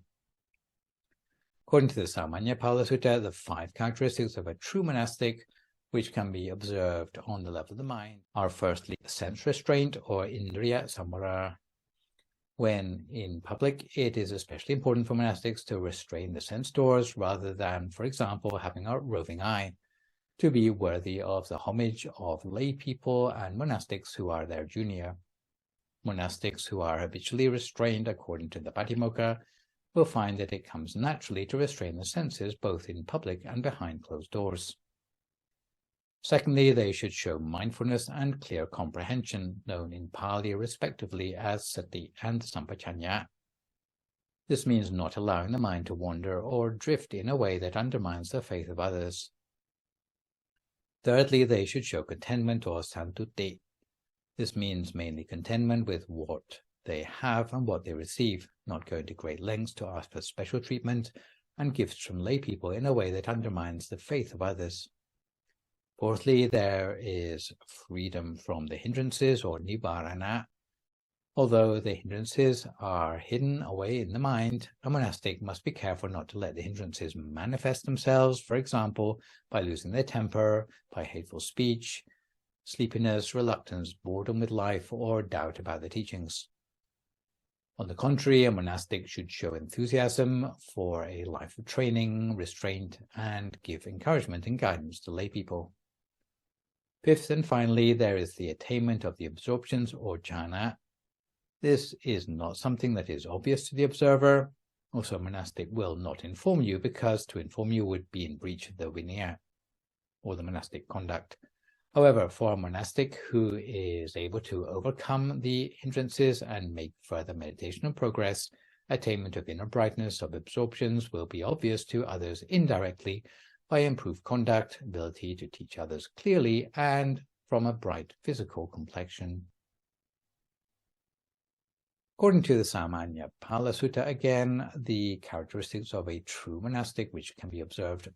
According to the Samanyapala Sutta, the 5 characteristics of a true monastic, which can be observed on the level of the mind, are firstly sense restraint or indriya samvara. When in public, it is especially important for monastics to restrain the sense doors rather than, for example, having a roving eye, to be worthy of the homage of lay people and monastics who are their junior. Monastics who are habitually restrained according to the patimokkha will find that it comes naturally to restrain the senses both in public and behind closed doors. Secondly, they should show mindfulness and clear comprehension, known in Pali respectively as sati and sampajanya. This means not allowing the mind to wander or drift in a way that undermines the faith of others. Thirdly, they should show contentment or santutti. This means mainly contentment with what they have and what they receive, not going to great lengths to ask for special treatment and gifts from lay people in a way that undermines the faith of others. Fourthly, there is freedom from the hindrances or nibbana. Although the hindrances are hidden away in the mind, a monastic must be careful not to let the hindrances manifest themselves, for example, by losing their temper, by hateful speech, sleepiness, reluctance, boredom with life, or doubt about the teachings. On the contrary, a monastic should show enthusiasm for a life of training, restraint, and give encouragement and guidance to lay people. Fifth and finally, there is the attainment of the absorptions or jhana. This is not something that is obvious to the observer. Also, a monastic will not inform you because to inform you would be in breach of the vinaya or the monastic conduct. However, for a monastic who is able to overcome the hindrances and make further meditational progress, attainment of inner brightness of absorptions will be obvious to others indirectly by improved conduct, ability to teach others clearly, and from a bright physical complexion. According to the Samanyapala Sutta, again, the characteristics of a true monastic, which can be observed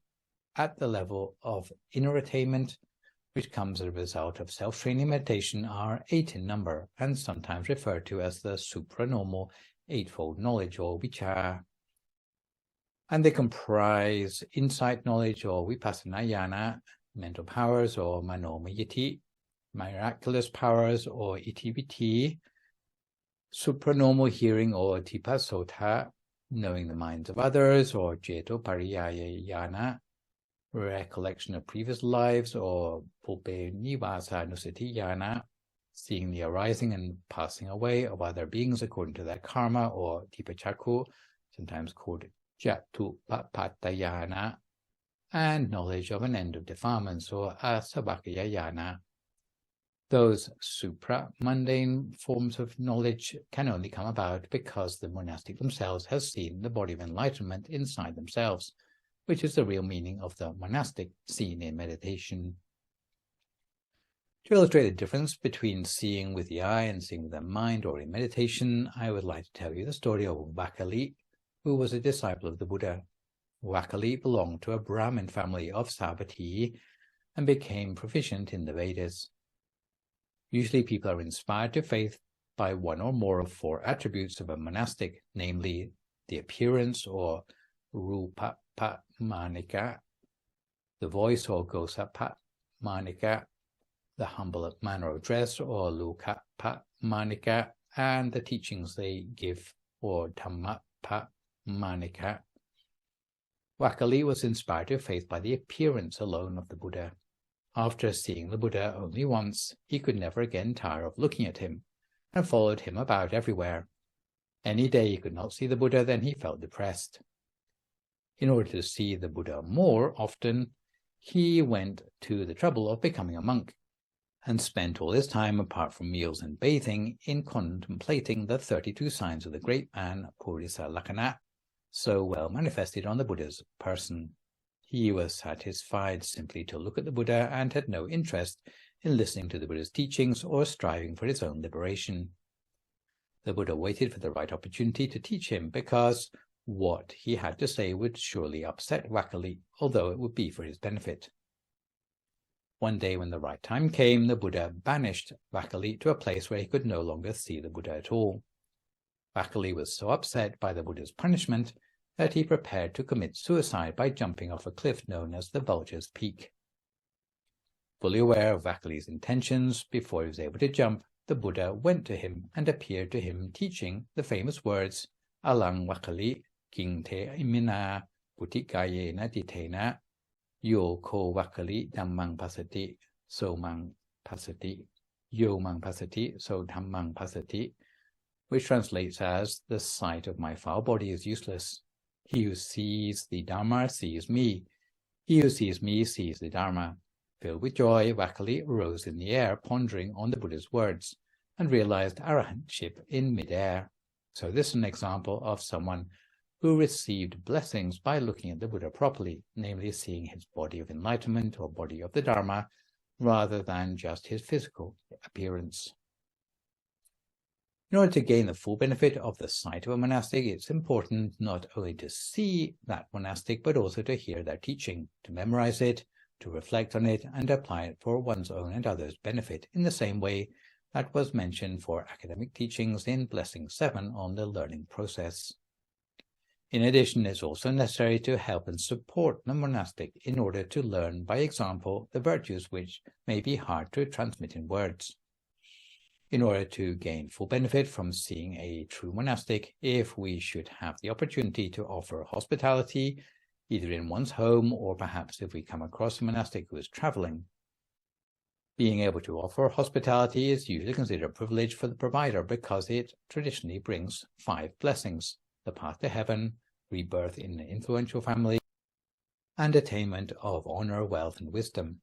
at the level of inner attainment, which comes as a result of self-training meditation, are 8 in number, and sometimes referred to as the supranormal eightfold knowledge or vichara. and they comprise insight knowledge or vipassana jnana, mental powers or manomayati, miraculous powers or itiviti, supranormal hearing or tipasota, knowing the minds of others or jeto pariyaya jnana, recollection of previous lives or pulpe nivasa nusati jnana, seeing the arising and passing away of other beings according to their karma or tipachaku, sometimes called Jatupapatayana, and knowledge of an end of defilements or Asabakayana. Those supra-mundane forms of knowledge can only come about because the monastic themselves has seen the body of enlightenment inside themselves, which is the real meaning of the monastic seen in meditation. To illustrate the difference between seeing with the eye and seeing with the mind or in meditation, I would like to tell you the story of Vakali, who was a disciple of the Buddha. Vakali belonged to a Brahmin family of Savatthi and became proficient in the Vedas. Usually people are inspired to faith by one or more of four attributes of a monastic, namely the appearance or rupapamanika, the voice or gosapamanika, the humble manner of dress or lukapamanika, and the teachings they give or dhammapamanika. Vakali was inspired to faith by the appearance alone of the Buddha. After seeing the Buddha only once, he could never again tire of looking at him, and followed him about everywhere. Any day he could not see the Buddha, then he felt depressed. In order to see the Buddha more often, he went to the trouble of becoming a monk, and spent all his time, apart from meals and bathing, in contemplating the 32 signs of the great man, Purisa Lakkhana, so well manifested on the Buddha's person. He was satisfied simply to look at the Buddha and had no interest in listening to the Buddha's teachings or striving for his own liberation. The Buddha waited for the right opportunity to teach him because what he had to say would surely upset Vakali, although it would be for his benefit. One day when the right time came, the Buddha banished Vakali to a place where he could no longer see the Buddha at all. Vakali was so upset by the Buddha's punishment that he prepared to commit suicide by jumping off a cliff known as the Vulture's Peak. Fully aware of Vakali's intentions, before he was able to jump, the Buddha went to him and appeared to him teaching the famous words, Alang Vakali, King Te Imina, Butikayena Ditena, Yo Ko Vakali Dhammang Pasati, So Mang Pasati, Yo Mang Pasati, So Dhammang Pasati, which translates as, the sight of my foul body is useless. He who sees the Dharma sees me. He who sees me sees the Dharma. Filled with joy, Vakali rose in the air, pondering on the Buddha's words, and realized arahantship in mid-air. So this is an example of someone who received blessings by looking at the Buddha properly, namely seeing his body of enlightenment or body of the Dharma, rather than just his physical appearance. In order to gain the full benefit of the sight of a monastic, it's important not only to see that monastic, but also to hear their teaching, to memorize it, to reflect on it, and apply it for one's own and others' benefit, in the same way that was mentioned for academic teachings in Blessing 7 on the learning process. In addition, it's also necessary to help and support the monastic in order to learn by example the virtues which may be hard to transmit in words. In order to gain full benefit from seeing a true monastic, if we should have the opportunity to offer hospitality, either in one's home or perhaps if we come across a monastic who is traveling, being able to offer hospitality is usually considered a privilege for the provider because it traditionally brings 5 blessings: the path to heaven, rebirth in an influential family, and attainment of honor, wealth, and wisdom.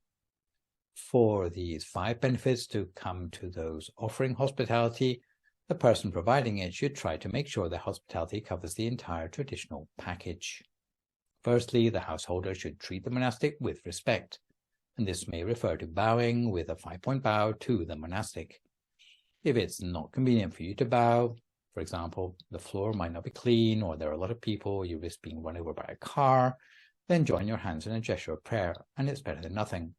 For these 5 benefits to come to those offering hospitality, the person providing it should try to make sure the hospitality covers the entire traditional package. Firstly, the householder should treat the monastic with respect, and this may refer to bowing with a 5-point bow to the monastic. If it's not convenient for you to bow, for example, the floor might not be clean, or there are a lot of people, you risk being run over by a car, then join your hands in a gesture of prayer, and it's better than nothing.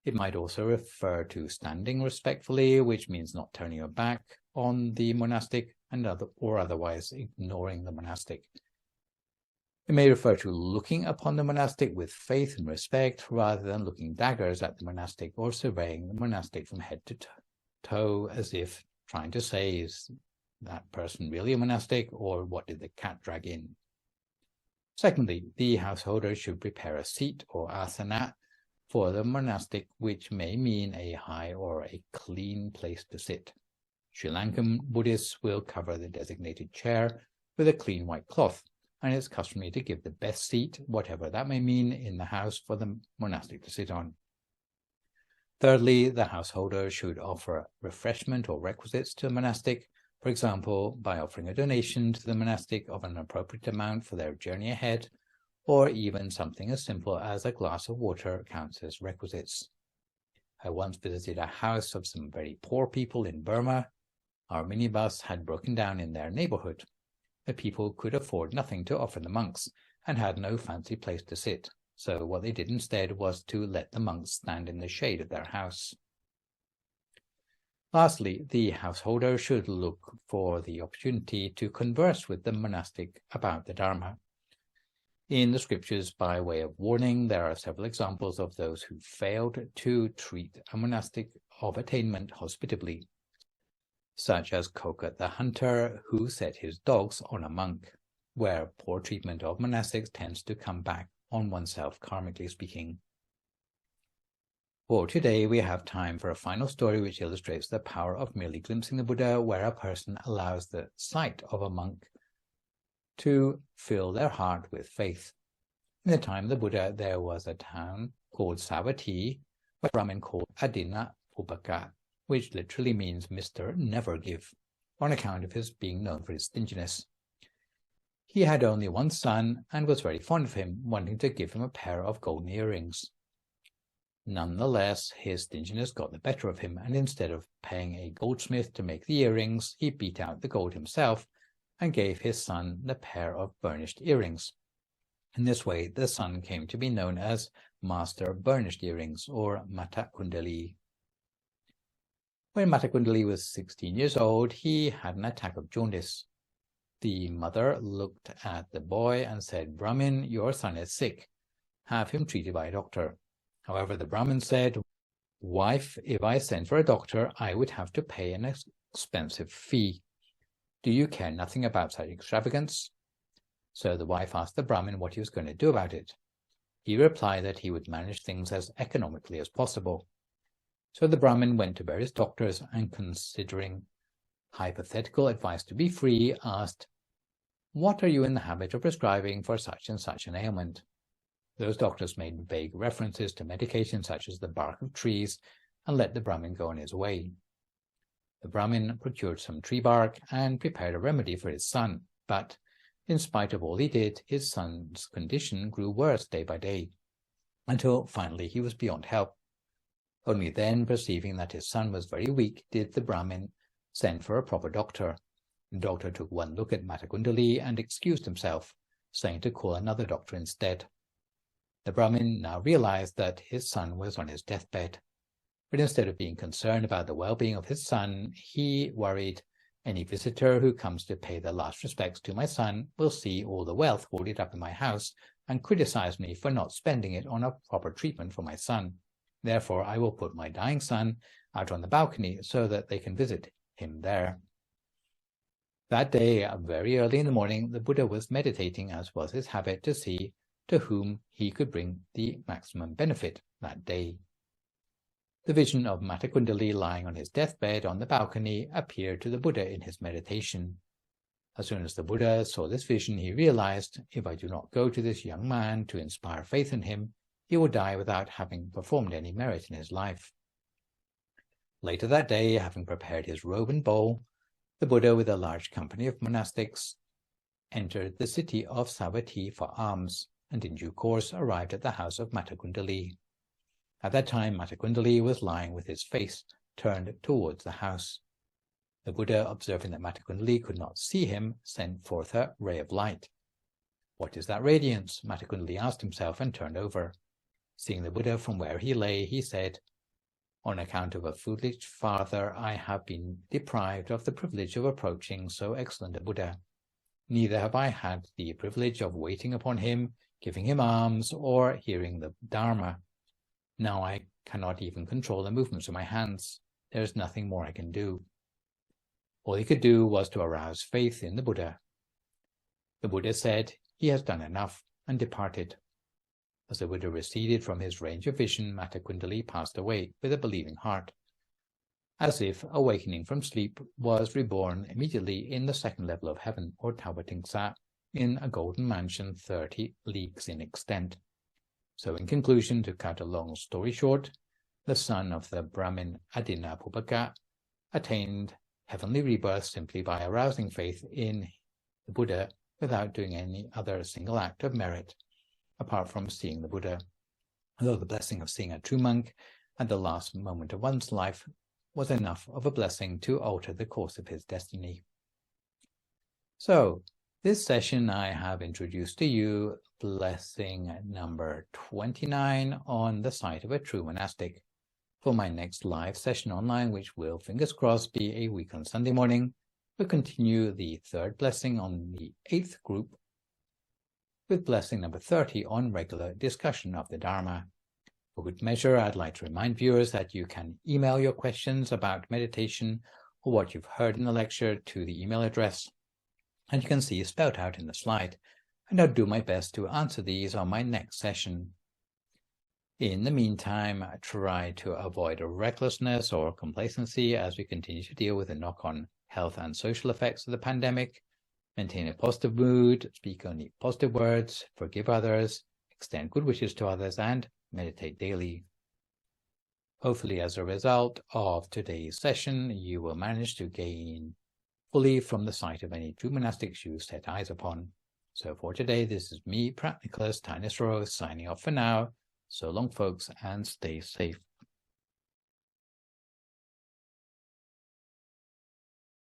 It might also refer to standing respectfully, which means not turning your back on the monastic or otherwise ignoring the monastic. It may refer to looking upon the monastic with faith and respect rather than looking daggers at the monastic or surveying the monastic from head to toe as if trying to say, is that person really a monastic, or what did the cat drag in? Secondly, the householder should prepare a seat or asana for the monastic, which may mean a high or a clean place to sit. Sri Lankan Buddhists will cover the designated chair with a clean white cloth, and it's customary to give the best seat, whatever that may mean, in the house for the monastic to sit on. Thirdly, the householder should offer refreshment or requisites to the monastic, for example, by offering a donation to the monastic of an appropriate amount for their journey ahead, or even something as simple as a glass of water counts as requisites. I once visited a house of some very poor people in Burma. Our minibus had broken down in their neighborhood. The people could afford nothing to offer the monks and had no fancy place to sit, so what they did instead was to let the monks stand in the shade of their house. Lastly, the householder should look for the opportunity to converse with the monastic about the Dharma. In the scriptures, by way of warning, there are several examples of those who failed to treat a monastic of attainment hospitably, such as Koka the hunter, who set his dogs on a monk, where poor treatment of monastics tends to come back on oneself, karmically speaking. For today, we have time for a final story which illustrates the power of merely glimpsing the Buddha, where a person allows the sight of a monk to fill their heart with faith. In the time of the Buddha, there was a town called Savatthi, where a Brahmin called Adina Upaka, which literally means Mr. Never Give, on account of his being known for his stinginess. He had only one son and was very fond of him, wanting to give him a pair of golden earrings. Nonetheless, his stinginess got the better of him, and instead of paying a goldsmith to make the earrings, he beat out the gold himself and gave his son the pair of burnished earrings. In this way, the son came to be known as Master Burnished Earrings, or Mata Kundali. When Mata Kundali was 16 years old, he had an attack of jaundice. The mother looked at the boy and said, "Brahmin, your son is sick. Have him treated by a doctor." However, the Brahmin said, "Wife, if I sent for a doctor, I would have to pay an expensive fee. Do you care nothing about such extravagance?" So the wife asked the Brahmin what he was going to do about it. He replied that he would manage things as economically as possible. So the Brahmin went to various doctors and, considering hypothetical advice to be free, asked, "What are you in the habit of prescribing for such and such an ailment?" Those doctors made vague references to medication such as the bark of trees and let the Brahmin go on his way. The Brahmin procured some tree bark and prepared a remedy for his son, but in spite of all he did, his son's condition grew worse day by day, until finally he was beyond help. Only then, perceiving that his son was very weak, did the Brahmin send for a proper doctor. The doctor took one look at Mata Kundali and excused himself, saying to call another doctor instead. The Brahmin now realized that his son was on his deathbed, but instead of being concerned about the well-being of his son, he worried, "Any visitor who comes to pay their last respects to my son will see all the wealth hoarded up in my house and criticize me for not spending it on a proper treatment for my son. Therefore, I will put my dying son out on the balcony so that they can visit him there." That day, very early in the morning, the Buddha was meditating, as was his habit, to see to whom he could bring the maximum benefit that day. The vision of Mata Kundali lying on his deathbed on the balcony appeared to the Buddha in his meditation. As soon as the Buddha saw this vision, he realized, "If I do not go to this young man to inspire faith in him, he will die without having performed any merit in his life." Later that day, having prepared his robe and bowl, the Buddha, with a large company of monastics, entered the city of Savatthi for alms, and in due course arrived at the house of Mata Kundali. At that time, Mata Kundali was lying with his face turned towards the house. The Buddha, observing that Mata Kundali could not see him, sent forth a ray of light. "What is that radiance?" Mata Kundali asked himself and turned over. Seeing the Buddha from where he lay, he said, "On account of a foolish father, I have been deprived of the privilege of approaching so excellent a Buddha. neither have I had the privilege of waiting upon him, giving him alms, or hearing the Dharma. Now I cannot even control the movements of my hands. There is nothing more I can do. All he could do was to arouse faith in the Buddha. The Buddha said he has done enough and departed. As the Buddha receded from his range of vision, Mata Kundali passed away with a believing heart, as if awakening from sleep was reborn immediately in the second level of heaven, or Tawatingsa, in a golden mansion 30 leagues in extent. So in conclusion, to cut a long story short, the son of the Brahmin Adina Pupaka attained heavenly rebirth simply by arousing faith in the Buddha without doing any other single act of merit, apart from seeing the Buddha, though the blessing of seeing a true monk at the last moment of one's life was enough of a blessing to alter the course of his destiny. So, this session I have introduced to you blessing number 29 on the site of a true monastic. For my next live session online, which will, fingers crossed, be a week on Sunday morning, we'll continue the third blessing on the 8th group, with blessing number 30 on regular discussion of the Dharma. For good measure, I'd like to remind viewers that you can email your questions about meditation or what you've heard in the lecture to the email address, and you can see spelled out in the slide, and I'll do my best to answer these on my next session. In the meantime, try to avoid recklessness or complacency as we continue to deal with the knock-on health and social effects of the pandemic. Maintain a positive mood, speak only positive words, forgive others, extend good wishes to others, and meditate daily. Hopefully, as a result of today's session, you will manage to gain fully from the sight of any true monastics you set eyes upon. So for today, this is me, Phra Nicholas Thanissaro, signing off for now. So long, folks, and stay safe.